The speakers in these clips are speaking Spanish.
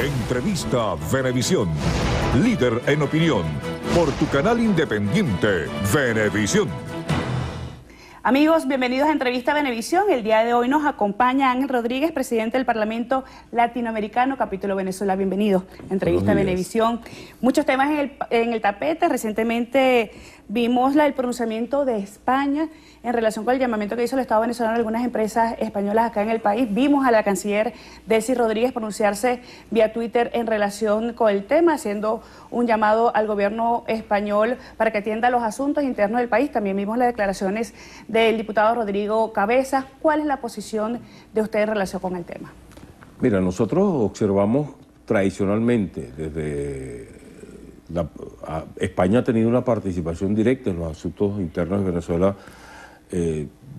Entrevista Venevisión, líder en opinión, por tu canal independiente, Venevisión. Amigos, bienvenidos a Entrevista Venevisión. El día de hoy nos acompaña Ángel Rodríguez, presidente del Parlamento Latinoamericano, capítulo Venezuela. Bienvenido a Entrevista Venevisión. Muchos temas en el tapete. Recientemente vimos el pronunciamiento de España en relación con el llamamiento que hizo el Estado venezolano a algunas empresas españolas acá en el país. Vimos a la canciller Delcy Rodríguez pronunciarse vía Twitter en relación con el tema, haciendo un llamado al gobierno español para que atienda los asuntos internos del país. También vimos las declaraciones del diputado Rodrigo Cabezas. ¿Cuál es la posición de usted en relación con el tema? Mira, nosotros observamos tradicionalmente desde España ha tenido una participación directa en los asuntos internos de Venezuela,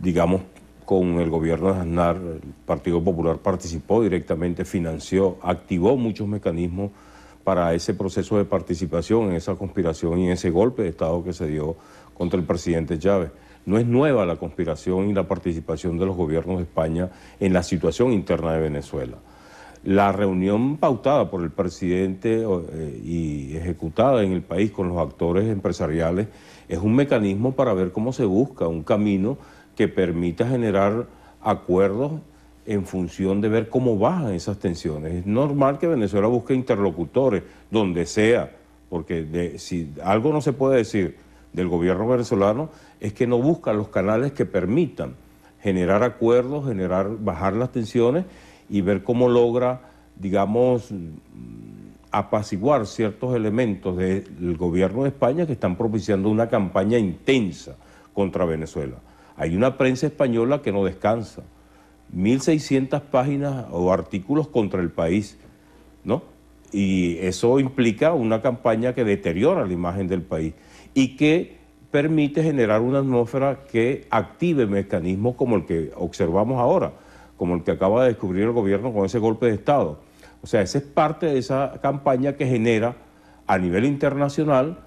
digamos, con el gobierno de Aznar. El Partido Popular participó directamente, financió, activó muchos mecanismos para ese proceso de participación en esa conspiración y en ese golpe de Estado que se dio contra el presidente Chávez. No es nueva la conspiración y la participación de los gobiernos de España en la situación interna de Venezuela. La reunión pautada por el presidente y ejecutada en el país con los actores empresariales es un mecanismo para ver cómo se busca un camino que permita generar acuerdos en función de ver cómo bajan esas tensiones. Es normal que Venezuela busque interlocutores donde sea, porque si algo no se puede decir del gobierno venezolano es que no busca los canales que permitan generar acuerdos, bajar las tensiones y ver cómo logra, digamos, apaciguar ciertos elementos del gobierno de España que están propiciando una campaña intensa contra Venezuela. Hay una prensa española que no descansa, 1.600 páginas o artículos contra el país, ¿no? Y eso implica una campaña que deteriora la imagen del país y que permite generar una atmósfera que active mecanismos como el que observamos ahora, como el que acaba de descubrir el gobierno con ese golpe de Estado. O sea, esa es parte de esa campaña que genera a nivel internacional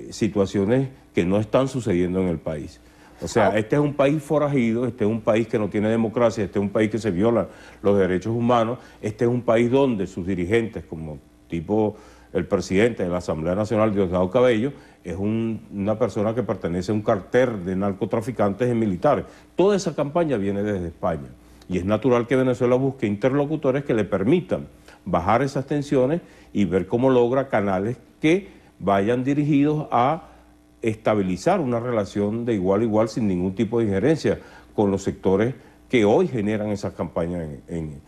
situaciones que no están sucediendo en el país. O sea, este es un país forajido, este es un país que no tiene democracia, este es un país que se violan los derechos humanos, este es un país donde sus dirigentes, como tipo el presidente de la Asamblea Nacional, Diosdado Cabello, es una persona que pertenece a un cartel de narcotraficantes y militares. Toda esa campaña viene desde España y es natural que Venezuela busque interlocutores que le permitan bajar esas tensiones y ver cómo logra canales que vayan dirigidos a estabilizar una relación de igual a igual sin ningún tipo de injerencia con los sectores que hoy generan esas campañas en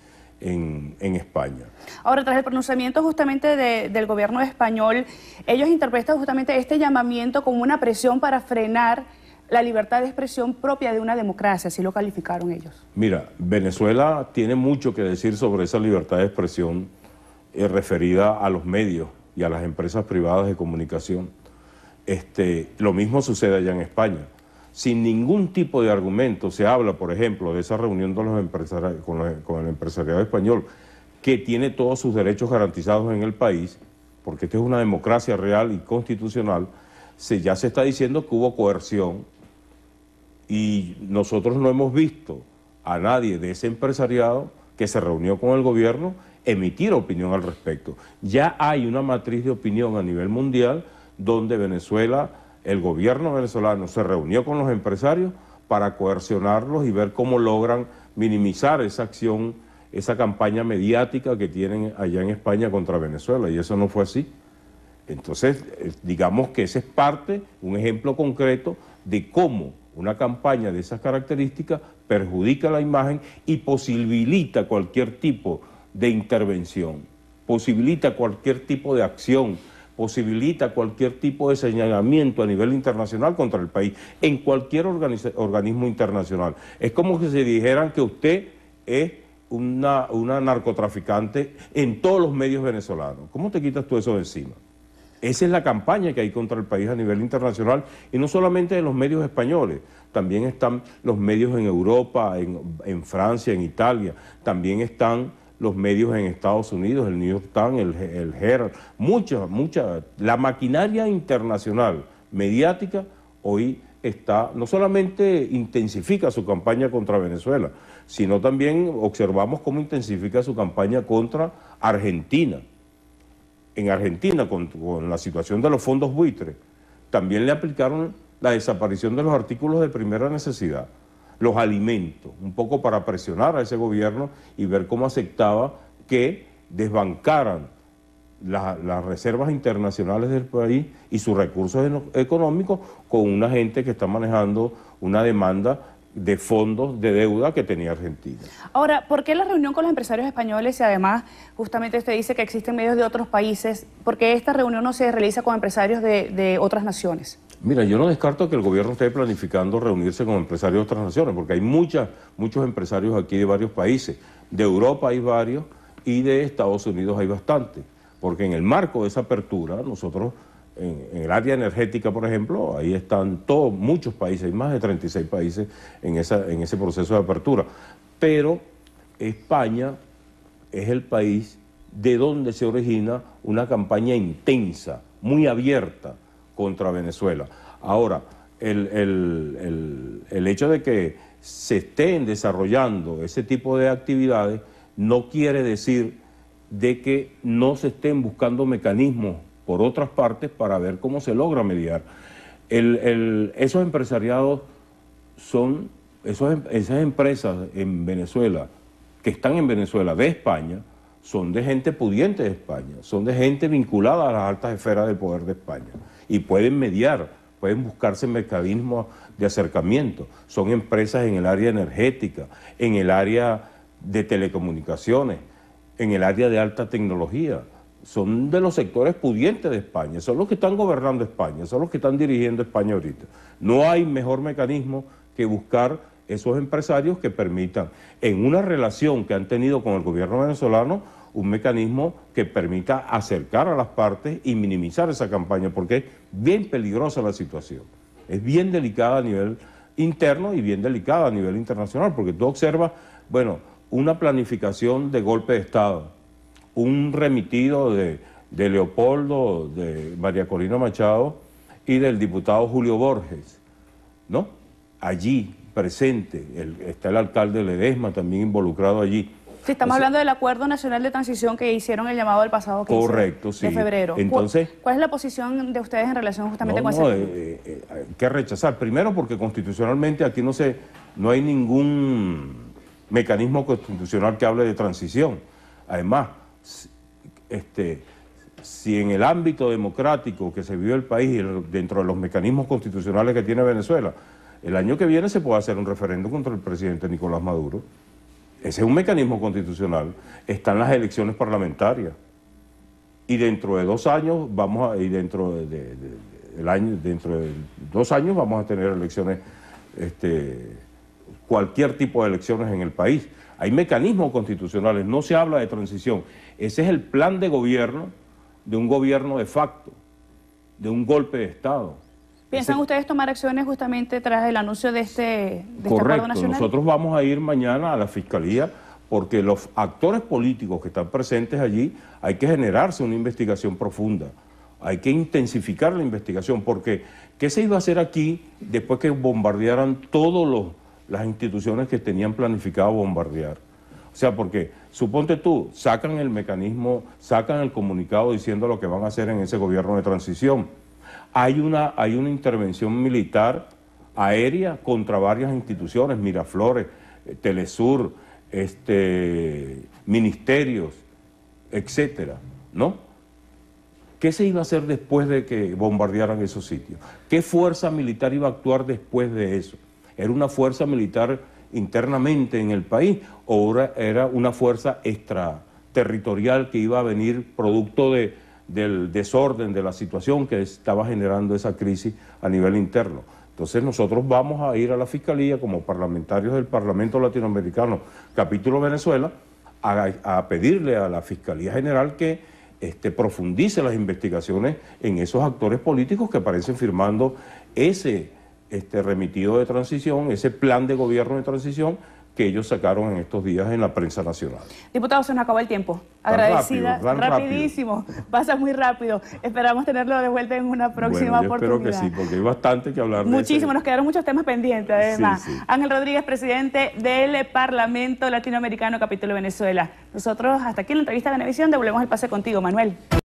España. Ahora, tras el pronunciamiento justamente del gobierno español, ellos interpretan justamente este llamamiento como una presión para frenar la libertad de expresión propia de una democracia, así lo calificaron ellos. Mira, Venezuela tiene mucho que decir sobre esa libertad de expresión referida a los medios y a las empresas privadas de comunicación. Lo mismo sucede allá en España. Sin ningún tipo de argumento se habla, por ejemplo, de esa reunión de los empresarios, con el empresariado español, que tiene todos sus derechos garantizados en el país, porque esta es una democracia real y constitucional. Ya se está diciendo que hubo coerción y nosotros no hemos visto a nadie de ese empresariado que se reunió con el gobierno emitir opinión al respecto. Ya hay una matriz de opinión a nivel mundial donde Venezuela, el gobierno venezolano se reunió con los empresarios para coercionarlos y ver cómo logran minimizar esa acción, esa campaña mediática que tienen allá en España contra Venezuela, y eso no fue así. Entonces, digamos que ese es un ejemplo concreto de cómo una campaña de esas características perjudica la imagen y posibilita cualquier tipo de intervención, posibilita cualquier tipo de acción, posibilita cualquier tipo de señalamiento a nivel internacional contra el país, en cualquier organismo internacional. Es como que se dijeran que usted es una narcotraficante en todos los medios venezolanos. ¿Cómo te quitas tú eso de encima? Esa es la campaña que hay contra el país a nivel internacional, y no solamente en los medios españoles, también están los medios en Europa, en Francia, en Italia, también están los medios en Estados Unidos, el New York Times, el Herald, la maquinaria internacional mediática hoy no solamente intensifica su campaña contra Venezuela, sino también observamos cómo intensifica su campaña contra Argentina. En Argentina, con la situación de los fondos buitres, también le aplicaron la desaparición de los artículos de primera necesidad, los alimentos, un poco para presionar a ese gobierno y ver cómo aceptaba que desbancaran las reservas internacionales del país y sus recursos económicos con una gente que está manejando una demanda de fondos de deuda que tenía Argentina. Ahora, ¿por qué la reunión con los empresarios españoles y además justamente usted dice que existen medios de otros países? ¿Por qué esta reunión no se realiza con empresarios de otras naciones? Mira, yo no descarto que el gobierno esté planificando reunirse con empresarios de otras naciones, porque hay muchos empresarios aquí de varios países. De Europa hay varios y de Estados Unidos hay bastantes. Porque en el marco de esa apertura, nosotros, en el área energética, por ejemplo, ahí están muchos países, hay más de 36 países en ese proceso de apertura. Pero España es el país de donde se origina una campaña intensa, muy abierta contra Venezuela. Ahora, el hecho de que se estén desarrollando ese tipo de actividades no quiere decir de que no se estén buscando mecanismos por otras partes para ver cómo se logra mediar. Esos empresariados son, esas empresas en Venezuela, que están en Venezuela de España, son de gente pudiente de España, son de gente vinculada a las altas esferas del poder de España y pueden mediar, pueden buscarse mecanismos de acercamiento. Son empresas en el área energética, en el área de telecomunicaciones, en el área de alta tecnología, son de los sectores pudientes de España, son los que están gobernando España, son los que están dirigiendo España ahorita. No hay mejor mecanismo que buscar esos empresarios que permitan, en una relación que han tenido con el gobierno venezolano, un mecanismo que permita acercar a las partes y minimizar esa campaña, porque es bien peligrosa la situación, es bien delicada a nivel interno y bien delicada a nivel internacional, porque tú observas, bueno, una planificación de golpe de Estado, un remitido de Leopoldo, de María Corina Machado y del diputado Julio Borges, ¿no? Allí presente, está el alcalde Ledesma también involucrado allí. Sí, estamos hablando del Acuerdo Nacional de Transición que hicieron el llamado el pasado 15 de febrero. Entonces, ¿Cuál es la posición de ustedes en relación justamente con ese tema? Hay que rechazar. Primero porque constitucionalmente aquí no hay ningún mecanismo constitucional que hable de transición. Además, si en el ámbito democrático que se vive el país, dentro de los mecanismos constitucionales que tiene Venezuela, el año que viene se puede hacer un referéndum contra el presidente Nicolás Maduro. Ese es un mecanismo constitucional. Están las elecciones parlamentarias. Y dentro de 2 años dentro de 2 años vamos a tener elecciones, cualquier tipo de elecciones en el país. Hay mecanismos constitucionales, no se habla de transición. Ese es el plan de gobierno de un gobierno de facto, de un golpe de Estado. ¿Piensan ustedes tomar acciones justamente tras el anuncio de este Acuerdo nacional? Nosotros vamos a ir mañana a la Fiscalía porque los actores políticos que están presentes allí hay que generarse una investigación profunda, hay que intensificar la investigación porque ¿qué se iba a hacer aquí después que bombardearan todas las instituciones que tenían planificado bombardear? O sea, porque suponte tú, sacan el mecanismo, sacan el comunicado diciendo lo que van a hacer en ese gobierno de transición. Hay una intervención militar aérea contra varias instituciones, Miraflores, Telesur, ministerios, etcétera, ¿no? ¿Qué se iba a hacer después de que bombardearan esos sitios? ¿Qué fuerza militar iba a actuar después de eso? ¿Era una fuerza militar internamente en el país o era una fuerza extraterritorial que iba a venir producto del desorden, de la situación que estaba generando esa crisis a nivel interno? Entonces nosotros vamos a ir a la Fiscalía como parlamentarios del Parlamento Latinoamericano, capítulo Venezuela, a pedirle a la Fiscalía General que profundice las investigaciones en esos actores políticos que aparecen firmando ese remitido de transición, ese plan de gobierno de transición que ellos sacaron en estos días en la prensa nacional. Diputado, se nos acabó el tiempo. Agradecida, rapidísimo, pasa muy rápido. Esperamos tenerlo de vuelta en una próxima oportunidad. Espero que sí, porque hay bastante que hablar. Muchísimo, nos quedaron muchos temas pendientes, además. Sí. Ángel Rodríguez, presidente del Parlamento Latinoamericano, capítulo Venezuela. Nosotros, hasta aquí en la entrevista de Venevisión, devolvemos el pase contigo, Manuel.